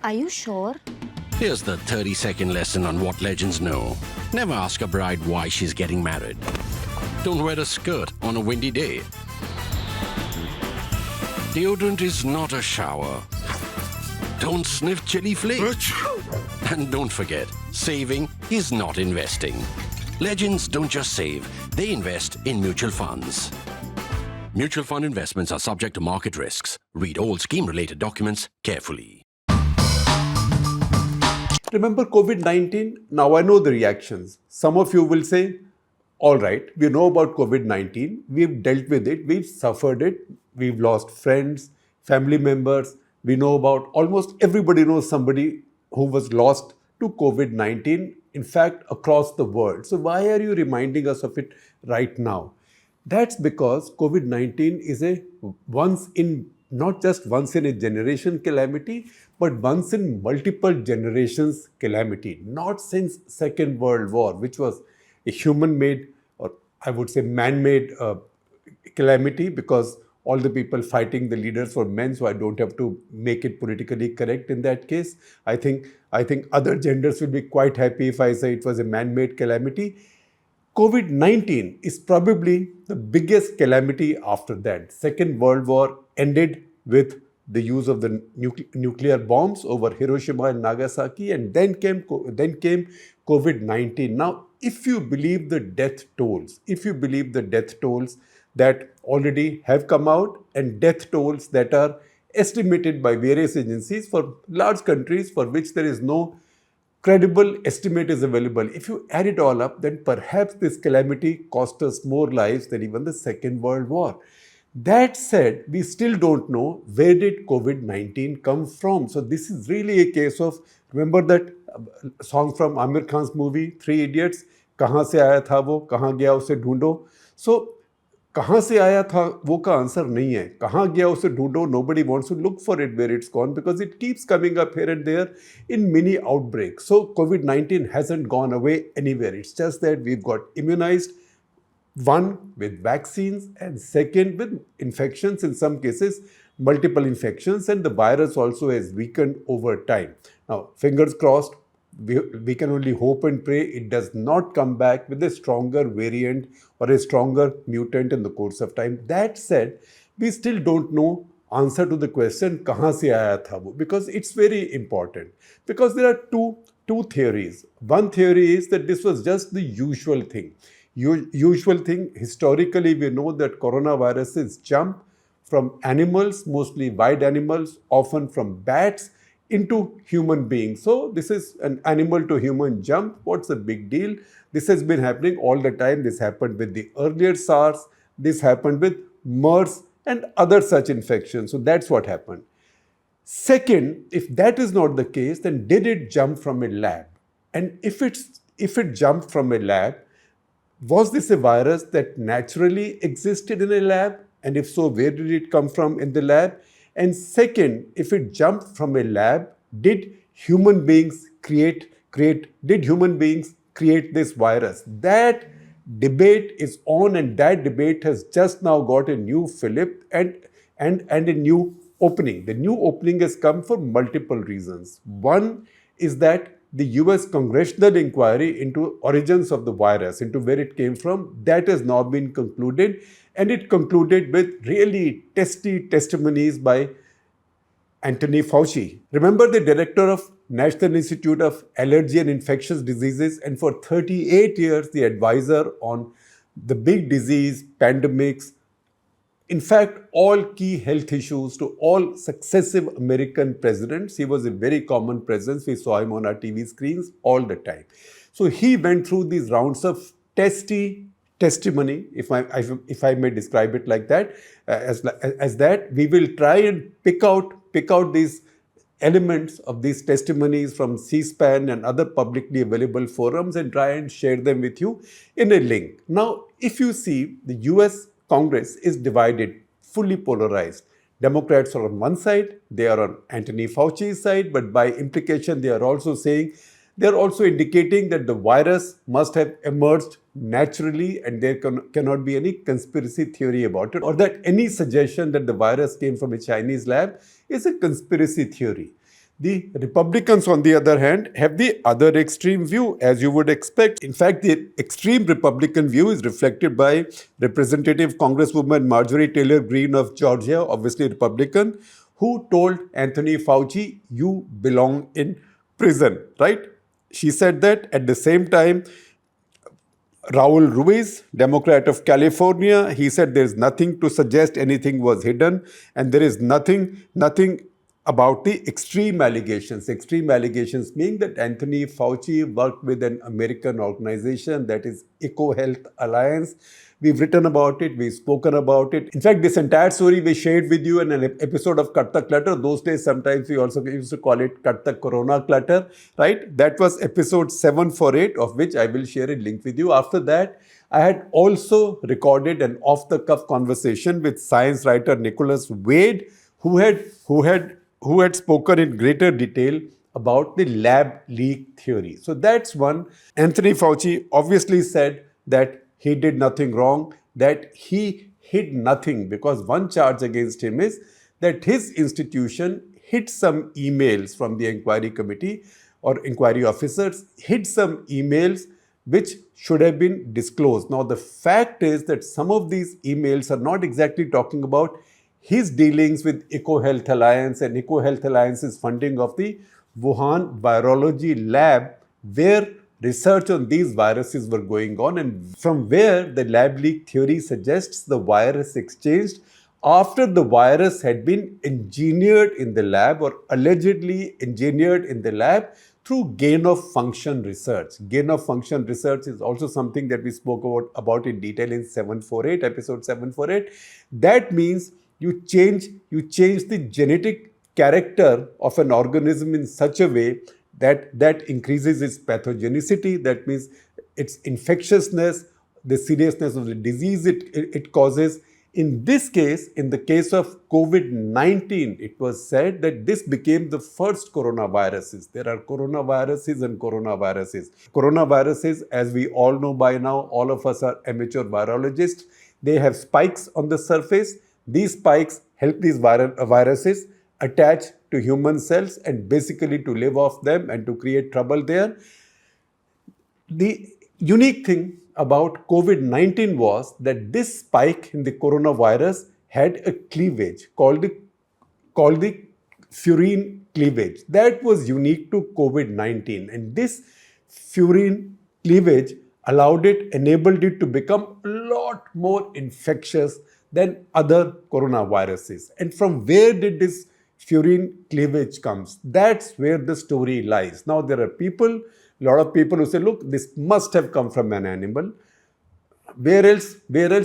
Are you sure? Here's the 30-second lesson on what legends know. Never ask a bride why she's getting married. Don't wear a skirt on a windy day. Deodorant is not a shower. Don't sniff chili flakes. And don't forget, saving is not investing. Legends don't just save, they invest in mutual funds. Mutual fund investments are subject to market risks. Read all scheme-related documents carefully. Remember COVID-19? Now I know the reactions. Some of you will say, all right, we know about COVID-19. We've dealt with it. We've suffered it. We've lost friends, family members. We know about almost everybody knows somebody who was lost to COVID-19, in fact, across the world. So why are you reminding us of it right now? That's because COVID-19 is a not just once in a generation calamity, but once in multiple generations calamity. Not since Second World War, which was a human-made, or I would say man-made calamity, because all the people fighting the leaders were men, so I don't have to make it politically correct in that case. I think other genders will be quite happy if I say it was a man-made calamity. COVID-19 is probably the biggest calamity after that. Second World War ended with the use of the nuclear bombs over Hiroshima and Nagasaki, and then came COVID-19. Now, if you believe the death tolls that already have come out and death tolls that are estimated by various agencies for large countries for which there is no credible estimate is available. If you add it all up, then perhaps this calamity cost us more lives than even the Second World War. That said, we still don't know where did COVID-19 come from. So this is really a case of, remember that song from Amir Khan's movie, Three Idiots, कहाँ से आया था वो, कहाँ गया उसे ढूंढो. So कहाँ से आया था वो का आंसर नहीं है. कहाँ गया उसे ढूंढो, nobody wants to look for it where it's gone because it keeps coming up here and there in mini outbreaks. So COVID-19 hasn't gone away anywhere. It's just that we've got immunized, one with vaccines and second with infections, in some cases multiple infections, and the virus also has weakened over time. Now, fingers crossed, we can only hope and pray it does not come back with a stronger variant or a stronger mutant in the course of time. That said, we still don't know answer to the question kahan se aaya tha wo, because it's very important. Because there are two theories. One theory is that this was just the usual thing. Usual thing, historically we know that coronaviruses jump from animals, mostly wild animals, often from bats, into human beings. So this is an animal to human jump. What's the big deal? This has been happening all the time. This happened with the earlier SARS. This happened with MERS and other such infections. So that's what happened. Second, if that is not the case, then did it jump from a lab? And if it jumped from a lab, was this a virus that naturally existed in a lab? And if so, where did it come from in the lab? And second, if it jumped from a lab, did human beings create this virus? That debate is on, and that debate has just now got a new fillip and a new opening. The new opening has come for multiple reasons. One is that the US congressional inquiry into origins of the virus, into where it came from, that has now been concluded. And it concluded with really testy testimonies by Anthony Fauci. Remember, the director of National Institute of Allergy and Infectious Diseases, and for 38 years, the advisor on the big disease, pandemics, in fact, all key health issues to all successive American presidents. He was a very common presence. We saw him on our TV screens all the time. So he went through these rounds of testy testimony, if I may describe it like that, as that. We will try and pick out these elements of these testimonies from C-SPAN and other publicly available forums and try and share them with you in a link. Now, if you see, the US Congress is divided, fully polarized. Democrats are on one side, they are on Anthony Fauci's side, but by implication, they are also indicating that the virus must have emerged naturally and there cannot be any conspiracy theory about it, or that any suggestion that the virus came from a Chinese lab is a conspiracy theory. The Republicans, on the other hand, have the other extreme view, as you would expect. In fact, the extreme Republican view is reflected by Representative Congresswoman Marjorie Taylor Greene of Georgia, obviously Republican, who told Anthony Fauci, "You belong in prison," right? She said that. At the same time, Raul Ruiz, Democrat of California, he said there's nothing to suggest anything was hidden, and there is nothing about the extreme allegations. Extreme allegations mean that Anthony Fauci worked with an American organization, that is EcoHealth Alliance. We've written about it, we've spoken about it. In fact, this entire story we shared with you in an episode of Cut The Clutter. Those days, sometimes we also used to call it Cut The Corona Clutter, right? That was episode 748, of which I will share a link with you. After that, I had also recorded an off-the-cuff conversation with science writer Nicholas Wade, who had spoken in greater detail about the lab leak theory. So that's one. Anthony Fauci obviously said that he did nothing wrong, that he hid nothing, because one charge against him is that his institution hid some emails from the inquiry committee or inquiry officers, hid some emails which should have been disclosed. Now, the fact is that some of these emails are not exactly talking about his dealings with EcoHealth Alliance and EcoHealth Alliance's funding of the Wuhan Virology Lab, where research on these viruses were going on, and from where the lab leak theory suggests the virus exchanged after the virus had been engineered in the lab or allegedly engineered in the lab through gain-of-function research. Gain-of-function research is also something that we spoke about in detail in episode 748. That means you change the genetic character of an organism in such a way that increases its pathogenicity. That means its infectiousness, the seriousness of the disease it causes. In this case, in the case of COVID-19, it was said that this became the first coronaviruses. There are coronaviruses and coronaviruses. Coronaviruses, as we all know by now, all of us are amateur virologists. They have spikes on the surface. These spikes help these viruses attach to human cells and basically to live off them and to create trouble there. The unique thing about COVID-19 was that this spike in the coronavirus had a cleavage called the furin cleavage. That was unique to COVID-19, and this furin cleavage enabled it to become a lot more infectious than other coronaviruses. And from where did this furin cleavage comes? That's where the story lies. Now, there are a lot of people who say, look, this must have come from an animal. Where else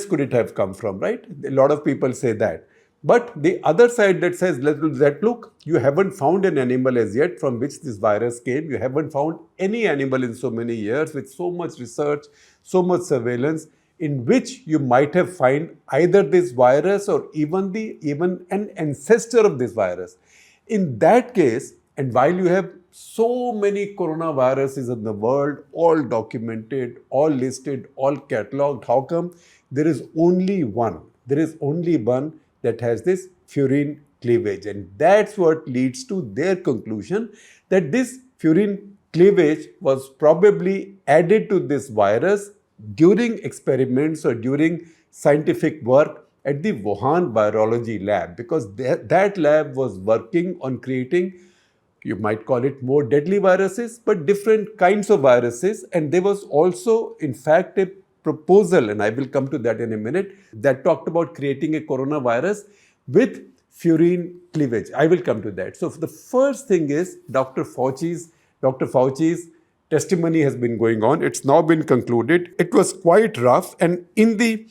could it have come from, right? A lot of people say that. But the other side that says that, look, you haven't found an animal as yet from which this virus came. You haven't found any animal in so many years with so much research, so much surveillance, in which you might have found either this virus or even an ancestor of this virus. In that case, and while you have so many coronaviruses in the world, all documented, all listed, all catalogued, how come there is only one? There is only one that has this furin cleavage. And that's what leads to their conclusion that this furin cleavage was probably added to this virus during experiments or during scientific work at the Wuhan Virology Lab, because that lab was working on creating, you might call it more deadly viruses, but different kinds of viruses. And there was also, in fact, a proposal, and I will come to that in a minute, that talked about creating a coronavirus with furin cleavage. I will come to that. So the first thing is Dr. Fauci's testimony has been going on. It's now been concluded. It was quite rough. And in the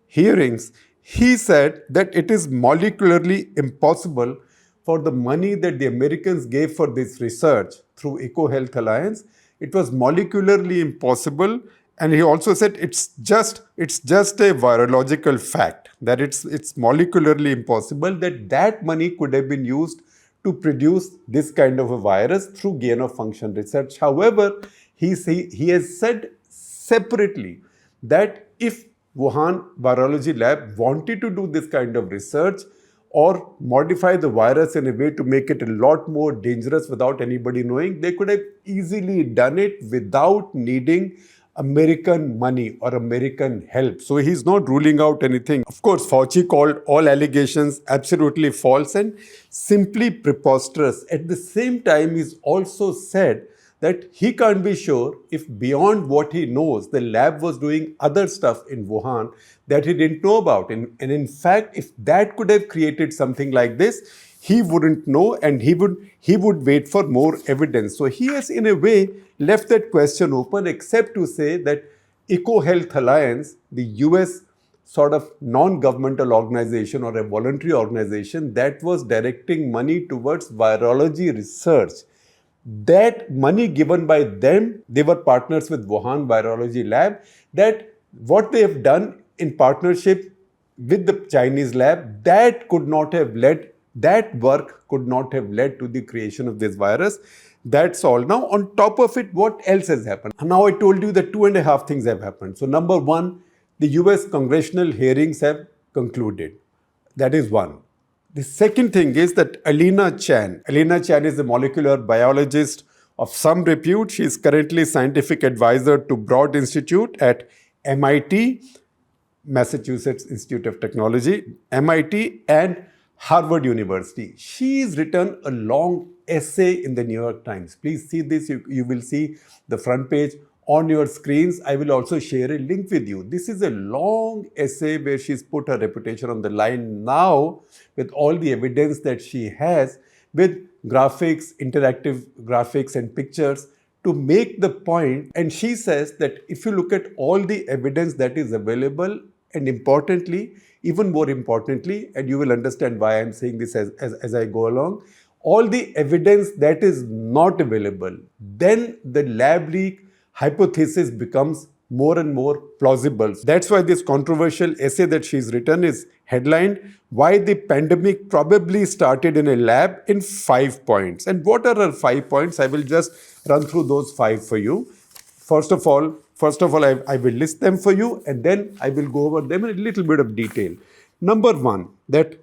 hearings, he said that it is molecularly impossible for the money that the Americans gave for this research through EcoHealth Alliance. It was molecularly impossible. And he also said it's just a virological fact that it's molecularly impossible that money could have been used to produce this kind of a virus through gain-of-function research. However, he has said separately that if Wuhan Virology Lab wanted to do this kind of research or modify the virus in a way to make it a lot more dangerous without anybody knowing. They could have easily done it without needing American money or American help. So he's not ruling out anything. Of course, Fauci called all allegations absolutely false and simply preposterous. At the same time, he's also said that he can't be sure if beyond what he knows, the lab was doing other stuff in Wuhan that he didn't know about. And in fact, if that could have created something like this, he wouldn't know, and he would wait for more evidence. So he has, in a way, left that question open, except to say that EcoHealth Alliance, the US sort of non-governmental organization or a voluntary organization that was directing money towards virology research, that money given by them, they were partners with Wuhan Virology Lab, that what they have done in partnership with the Chinese lab, that work could not have led to the creation of this virus. That's all. Now, on top of it, what else has happened? Now, I told you that 2.5 things have happened. So, number one, the US congressional hearings have concluded. That is one. The second thing is that Alina Chan is a molecular biologist of some repute. She is currently scientific advisor to Broad Institute at MIT, Massachusetts Institute of Technology, MIT, and Harvard University. She's written a long essay in the New York Times. Please see this. You will see the front page on your screens. I will also share a link with you. This is a long essay where she's put her reputation on the line now with all the evidence that she has, with graphics, interactive graphics and pictures to make the point. And she says that if you look at all the evidence that is available, and importantly, even more importantly, and you will understand why I'm saying this as I go along, all the evidence that is not available, then the lab leak hypothesis becomes more and more plausible. That's why this controversial essay that she's written is headlined, "Why the Pandemic Probably Started in a Lab in 5 points." And what are her 5 points? I will just run through those 5 for you. First of all, I will list them for you, and then I will go over them in a little bit of detail. Number one, that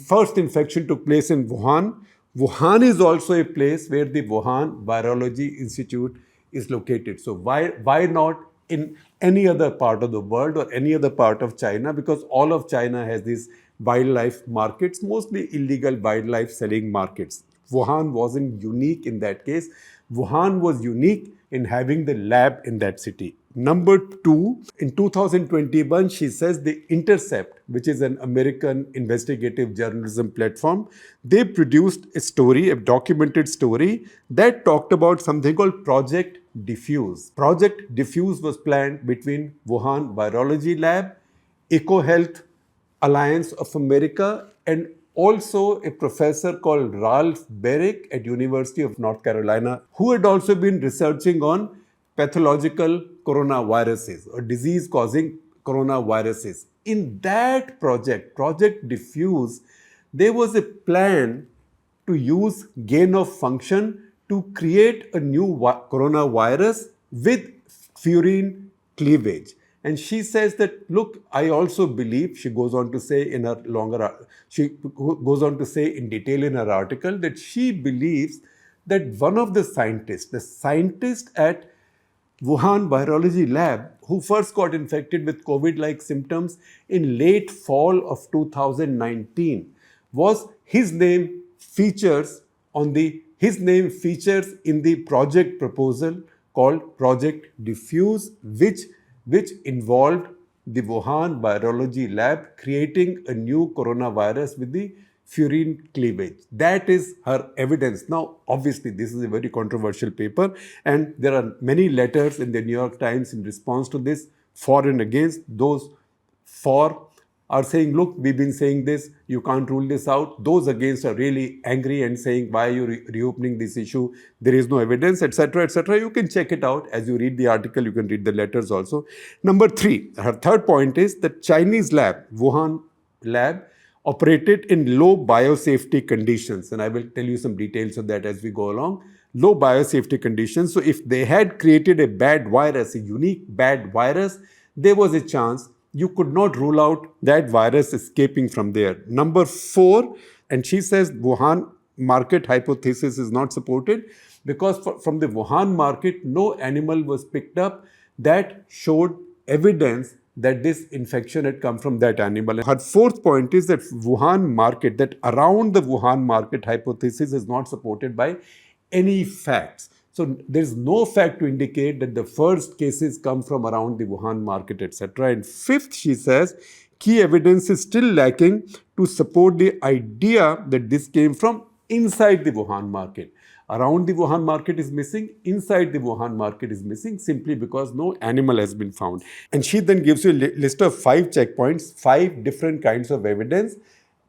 first infection took place in Wuhan. Wuhan is also a place where the Wuhan Virology Institute is located. So why not in any other part of the world or any other part of China? Because all of China has these wildlife markets, mostly illegal wildlife selling markets. Wuhan wasn't unique in that case. Wuhan was unique in having the lab in that city. Number two, in 2021, she says The Intercept, which is an American investigative journalism platform, they produced a story, a documented story that talked about something called Project Diffuse. Project Diffuse was planned between Wuhan Virology Lab, EcoHealth Alliance of America, and also a professor called Ralph Baric at University of North Carolina, who had also been researching on pathological coronaviruses or disease-causing coronaviruses. In that project, Project Diffuse, there was a plan to use gain of function to create a new coronavirus with furin cleavage. And she says that, look, I also believe, she goes on to say in detail in her article, that she believes that one of the scientist at Wuhan Virology Lab, who first got infected with COVID-like symptoms in late fall of 2019, his name features in the project proposal called Project Diffuse, which involved the Wuhan Virology Lab creating a new coronavirus with the furin cleavage. That is her evidence. Now, obviously, this is a very controversial paper, and there are many letters in the New York Times in response to this, for and against. Those for are saying, look, we've been saying this, you can't rule this out. Those against are really angry and saying, why are you reopening this issue? There is no evidence, etc., etc. You can check it out. As you read the article, you can read the letters also. Number three, her third point is that Chinese lab, Wuhan lab, operated in low biosafety conditions. And I will tell you some details of that as we go along. Low biosafety conditions. So if they had created a bad virus, a unique bad virus, there was a chance you could not rule out that virus escaping from there. Number 4, and she says Wuhan market hypothesis is not supported because from the Wuhan market, no animal was picked up that showed evidence that this infection had come from that animal. Her 4th point is that Wuhan market, that around the Wuhan market hypothesis is not supported by any facts. So there's no fact to indicate that the first cases come from around the Wuhan market, etc. And 5th, she says, key evidence is still lacking to support the idea that this came from inside the Wuhan market. Around the Wuhan market is missing, inside the Wuhan market is missing simply because no animal has been found. And she then gives you a list of 5 checkpoints, 5 different kinds of evidence,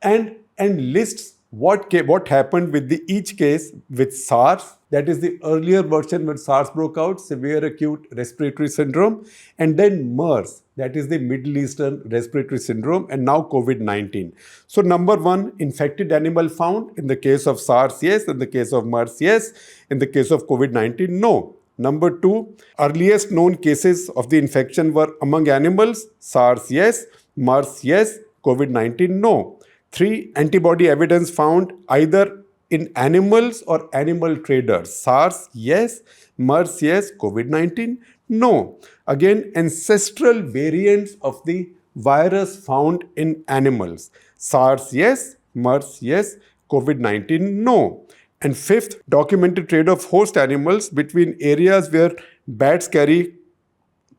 and lists what happened with each case with SARS, that is the earlier version when SARS broke out, severe acute respiratory syndrome, and then MERS, that is the Middle Eastern respiratory syndrome, and now COVID-19. So number 1, infected animal found. In the case of SARS, yes. In the case of MERS, yes. In the case of COVID-19, no. Number 2, earliest known cases of the infection were among animals. SARS, yes. MERS, yes. COVID-19, no. 3, antibody evidence found either in animals or animal traders. SARS, yes. MERS, yes. COVID-19, no. Again, ancestral variants of the virus found in animals. SARS, yes. MERS, yes. COVID-19, no. And 5th, documented trade of host animals between areas where bats carry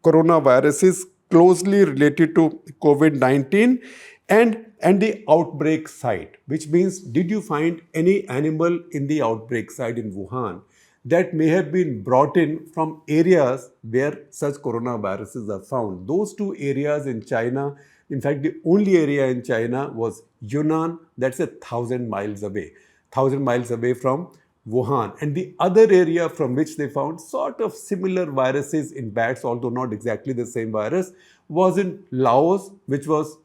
coronaviruses closely related to COVID-19 and the outbreak site, which means did you find any animal in the outbreak site in Wuhan that may have been brought in from areas where such coronaviruses are found? Those 2 areas in China, in fact, the only area in China was Yunnan, that's 1,000 miles away. 1,000 miles away from Wuhan. And the other area from which they found sort of similar viruses in bats, although not exactly the same virus, was in Laos, which was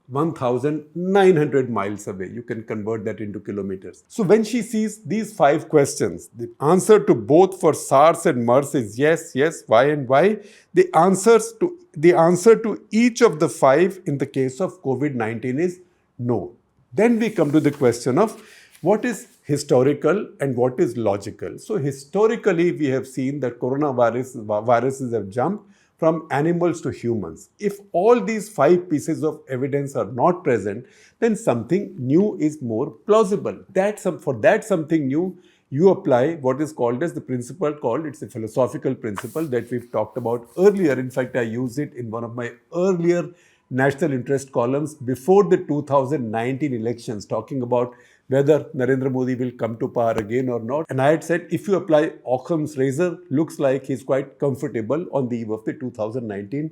1,900 miles away. You can convert that into kilometers. So when she sees these 5 questions, the answer to both for SARS and MERS is yes, yes, why and why. The answer to each of the 5 in the case of COVID-19 is no. Then we come to the question of what is historical and what is logical. So historically, we have seen that viruses have jumped from animals to humans. If all these 5 pieces of evidence are not present, then something new is more plausible. For that something new, you apply what is called as the principle it's a philosophical principle that we've talked about earlier. In fact, I used it in one of my earlier national interest columns before the 2019 elections, talking about whether Narendra Modi will come to power again or not. And I had said, if you apply Occam's razor, looks like he's quite comfortable on the eve of the 2019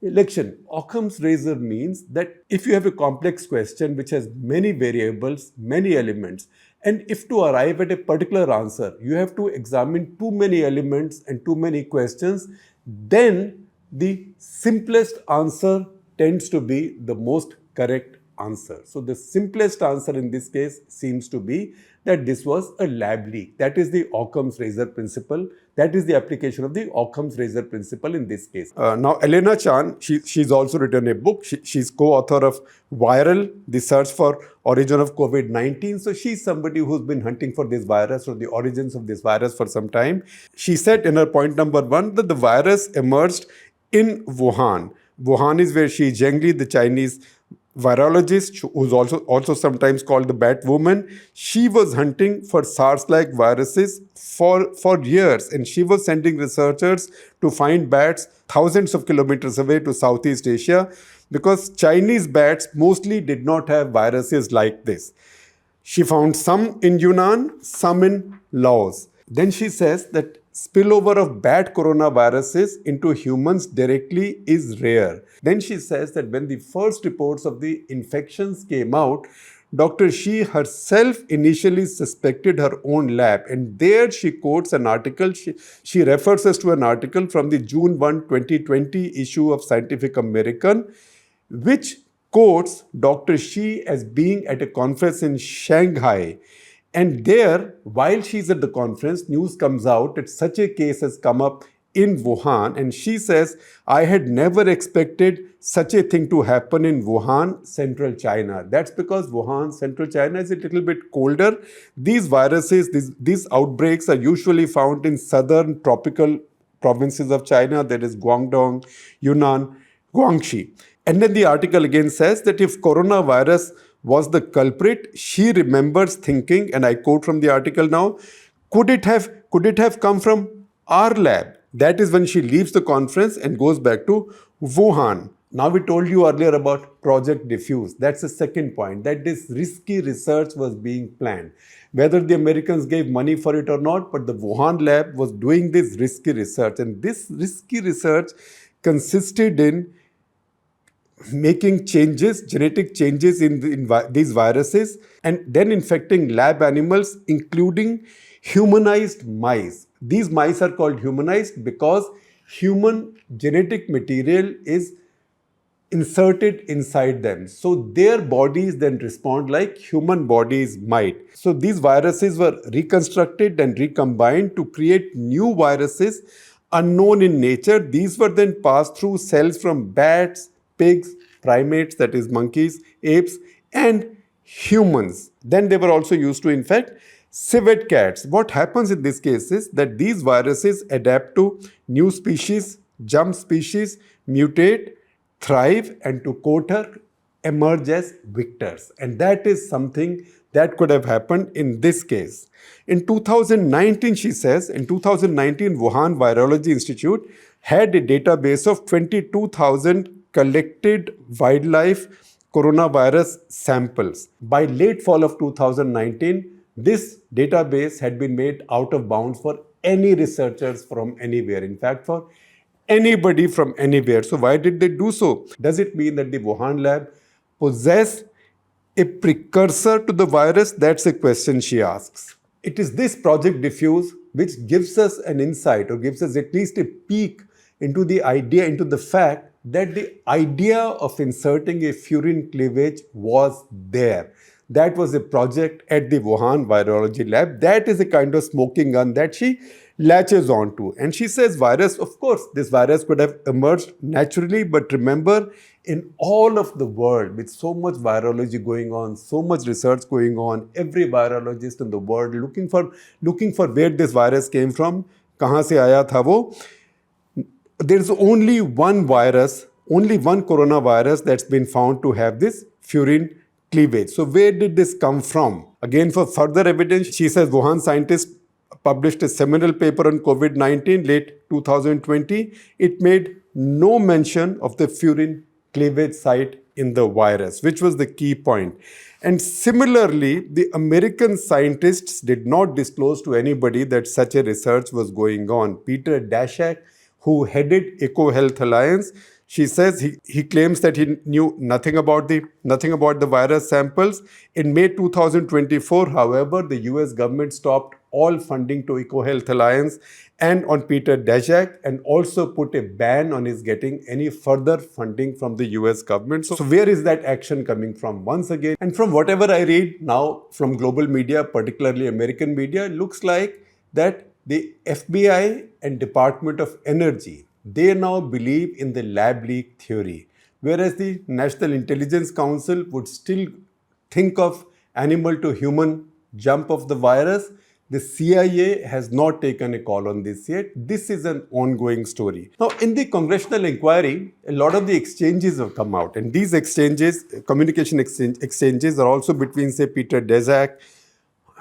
election. Occam's razor means that if you have a complex question which has many variables, many elements, and if to arrive at a particular answer, you have to examine too many elements and too many questions, then the simplest answer tends to be the most correct answer. So the simplest answer in this case seems to be that this was a lab leak. That is the Occam's razor principle. That is the application of the Occam's razor principle in this case. Now, Alina Chan, she's also written a book. She's co-author of Viral, The Search for Origin of COVID-19. So she's somebody who's been hunting for this virus or the origins of this virus for some time. She said in her point number 1 that the virus emerged in Wuhan. Wuhan is where Shi Zhengli, the Chinese virologist, who's also sometimes called the Bat Woman, she was hunting for SARS-like viruses for years, and she was sending researchers to find bats thousands of kilometers away to Southeast Asia because Chinese bats mostly did not have viruses like this. She found some in Yunnan, some in Laos. Then she says that spillover of bat coronaviruses into humans directly is rare. Then she says that when the first reports of the infections came out, Dr. Shi herself initially suspected her own lab. And there she quotes an article. She refers us to an article from the June 1, 2020 issue of Scientific American, which quotes Dr. Shi as being at a conference in Shanghai. And there, while she's at the conference, news comes out that such a case has come up in Wuhan, and she says, I had never expected such a thing to happen in Wuhan, central China. That's because Wuhan, central China is a little bit colder. These viruses, these outbreaks are usually found in southern tropical provinces of China, that is Guangdong, Yunnan, Guangxi. And then the article again says that if coronavirus was the culprit, she remembers thinking, and I quote from the article now, could it have come from our lab? That is when she leaves the conference and goes back to Wuhan. Now we told you earlier about Project Diffuse. That's the second point, that this risky research was being planned. Whether the Americans gave money for it or not, but the Wuhan lab was doing this risky research. And this risky research consisted in making changes, genetic changes in these viruses, and then infecting lab animals, including humanized mice. These mice are called humanized because human genetic material is inserted inside them. So their bodies then respond like human bodies might. So these viruses were reconstructed and recombined to create new viruses unknown in nature. These were then passed through cells from bats, pigs, primates, that is monkeys, apes, and humans. Then they were also used to infect civet cats. What happens in this case is that these viruses adapt to new species, jump species, mutate, thrive, and to quote, emerge as victors. And that is something that could have happened in this case. In 2019, she says, in 2019, Wuhan Virology Institute had a database of 22,000 collected wildlife coronavirus samples. By late fall of 2019, this database had been made out of bounds for any researchers from anywhere. In fact, for anybody from anywhere. So why did they do so? Does it mean that the Wuhan lab possess a precursor to the virus? That's a question she asks. It is this Project Diffuse which gives us an insight, or gives us at least a peek into the idea, into the fact that the idea of inserting a furin cleavage was there. That was a project at the Wuhan Virology Lab. That is a kind of smoking gun that she latches onto. And she says virus, of course, this virus could have emerged naturally, but remember, in all of the world, with so much virology going on, so much research going on, every virologist in the world looking for where this virus came from, kahan se aaya tha wo. There's only one virus, only one coronavirus that's been found to have this furin cleavage. So where did this come from? Again, for further evidence, she says Wuhan scientists published a seminal paper on COVID-19 late 2020. It made no mention of the furin cleavage site in the virus, which was the key point. And similarly, the American scientists did not disclose to anybody that such a research was going on. Peter Daszak, who headed EcoHealth Alliance, she says he claims that he knew nothing about the virus samples. In May 2024, however, the US government stopped all funding to EcoHealth Alliance and on Peter Daszak, and also put a ban on his getting any further funding from the US government. So where is that action coming from? Once again, and from whatever I read now from global media, particularly American media, looks like that the FBI and Department of Energy, they now believe in the lab leak theory, whereas the National Intelligence Council would still think of animal to human jump of the virus. The CIA has not taken a call on this yet. This is an ongoing story. Now, in the congressional inquiry, a lot of the exchanges have come out, and these exchanges, communication exchanges, are also between, say, Peter Daszak,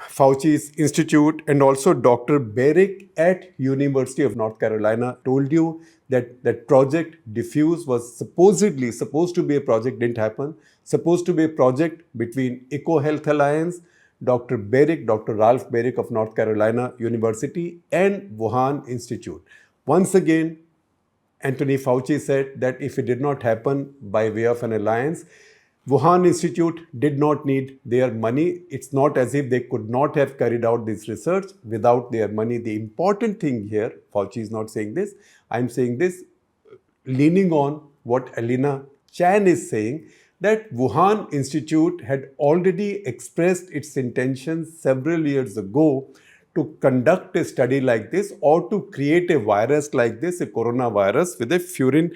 Fauci's institute, and also Dr. Beric at University of North Carolina. Told you that Project Diffuse was supposedly supposed to be a project, didn't happen, supposed to be a project between EcoHealth Alliance, Dr. Ralph Beric of North Carolina University, and Wuhan Institute. Once again, Anthony Fauci said that if it did not happen by way of an alliance, Wuhan Institute did not need their money. It's not as if they could not have carried out this research without their money. The important thing here, Fauci is not saying this, I'm saying this leaning on what Alina Chan is saying, that Wuhan Institute had already expressed its intentions several years ago to conduct a study like this or to create a virus like this, a coronavirus with a furin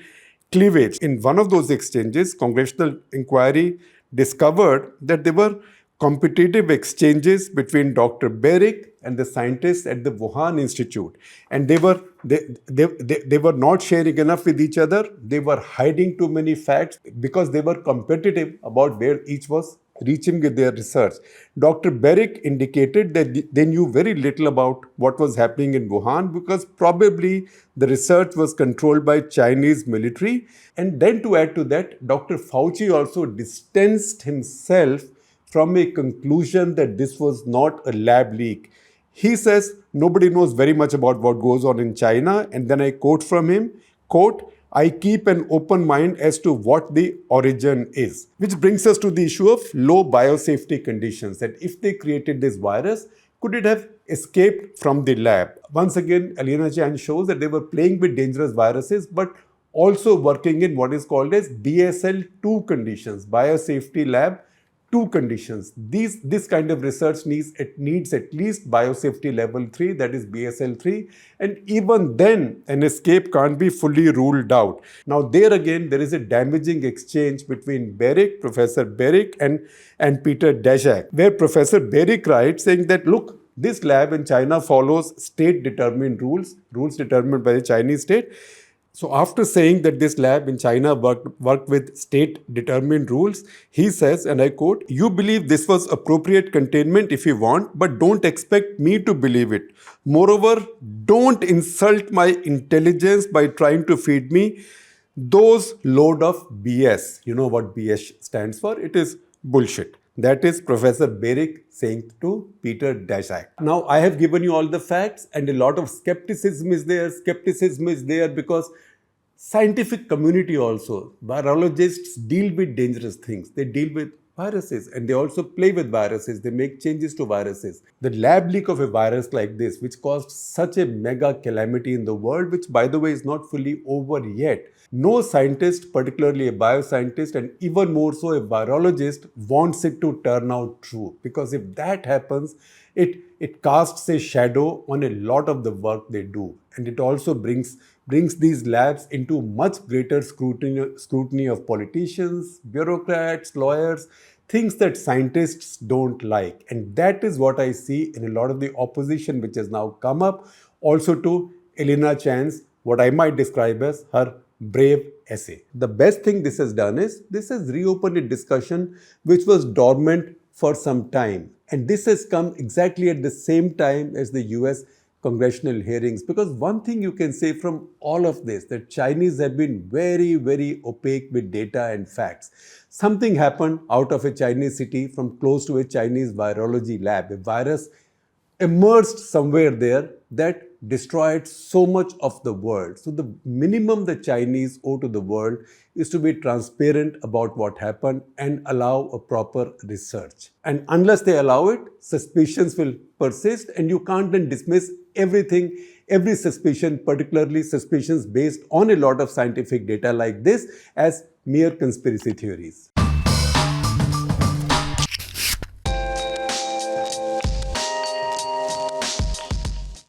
cleavage. In one of those exchanges, congressional inquiry discovered that there were competitive exchanges between Dr. Beric and the scientists at the Wuhan Institute. And they were not sharing enough with each other. They were hiding too many facts because they were competitive about where each was reaching with their research. Dr. Beric indicated that they knew very little about what was happening in Wuhan because probably the research was controlled by Chinese military. And then to add to that, Dr. Fauci also distanced himself from a conclusion that this was not a lab leak. He says nobody knows very much about what goes on in China. And then I quote from him, quote, I keep an open mind as to what the origin is. Which brings us to the issue of low biosafety conditions. That if they created this virus, could it have escaped from the lab? Once again, Alina Chan shows that they were playing with dangerous viruses, but also working in what is called as BSL-2 conditions, biosafety lab 2 conditions. This kind of research needs at least biosafety level 3, that is BSL-3, and even then an escape can't be fully ruled out. Now there again, there is a damaging exchange between Professor Beric and Peter Daszak, where Professor Beric writes saying that, look, this lab in China follows state-determined rules determined by the Chinese state. So after saying that this lab in China worked with state-determined rules, he says, and I quote, you believe this was appropriate containment if you want, but don't expect me to believe it. Moreover, don't insult my intelligence by trying to feed me those load of BS. You know what BS stands for? It is bullshit. That is Professor Beric saying to Peter Daszak. Now, I have given you all the facts and a lot of skepticism is there. Skepticism is there because scientific community also, virologists deal with dangerous things. They deal with viruses and they also play with viruses. They make changes to viruses. The lab leak of a virus like this, which caused such a mega calamity in the world, which by the way is not fully over yet. No scientist, particularly a bioscientist and even more so a virologist, wants it to turn out true. Because if that happens, it casts a shadow on a lot of the work they do. And it also brings these labs into much greater scrutiny of politicians, bureaucrats, lawyers, things that scientists don't like. And that is what I see in a lot of the opposition which has now come up, also to Alina Chan's, what I might describe as her brave essay. The best thing this has done is, this has reopened a discussion which was dormant for some time. And this has come exactly at the same time as the US congressional hearings. Because one thing you can say from all of this, that Chinese have been very, very opaque with data and facts. Something happened out of a Chinese city from close to a Chinese virology lab. A virus emerged somewhere there that destroyed so much of the world. So the minimum the Chinese owe to the world is to be transparent about what happened and allow a proper research. And unless they allow it, suspicions will persist and you can't then dismiss everything, every suspicion, particularly suspicions based on a lot of scientific data like this, as mere conspiracy theories.